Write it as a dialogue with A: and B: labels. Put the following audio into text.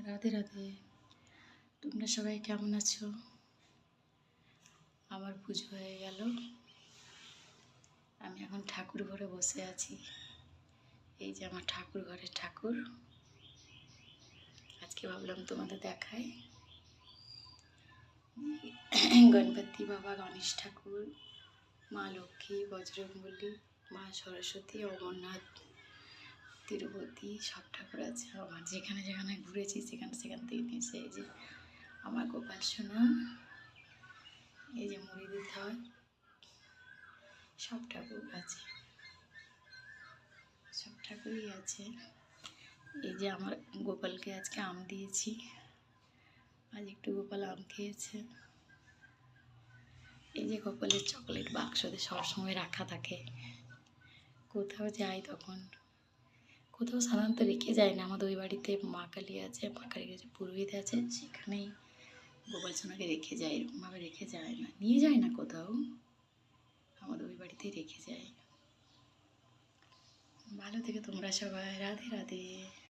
A: রাধে রাধে। তোমরা সবাই কেমন আছো? আমার পুজো হয়ে গেল, আমি এখন ঠাকুর ঘরে বসে আছি। এই যে আমার ঠাকুর ঘরের ঠাকুর, আজকে ভাবলাম তোমাদের দেখাই। গণপতি বাবা, গণেশ ঠাকুর, মা লক্ষ্মী, বজরংবলী, মা সরস্বতী, অমরনাথ, তিরুপতি, সব ঠাকুর আছে। আমার যেখানে যেখানে ঘুরেছি সেখান থেকে নিয়েছে। এই যে আমার গোপাল সোনা, এই যে মুড়ি দিতে হয়, সব ঠাকুর আছে, সব ঠাকুরই আছে। এই যে আমার গোপালকে আজকে আম দিয়েছি, আজ একটু গোপাল আম খেয়েছে। এই যে গোপালের চকলেট বাক্সতে সবসময় রাখা থাকে, কোথাও যাই তখন, কোথাও সাধারণত রেখে যায় না। আমাদের ওই বাড়িতে মা কালী আছে, মা কালীর কাছে পুরোহিত আছে, সেখানেই গোপাল সোনাকে রেখে যায়। এরকমভাবে রেখে যায় না, নিয়ে যায় না কোথাও, আমাদের ওই বাড়িতেই রেখে যায়। ভালো থেকে তোমরা সবাই। রাধে রাধে।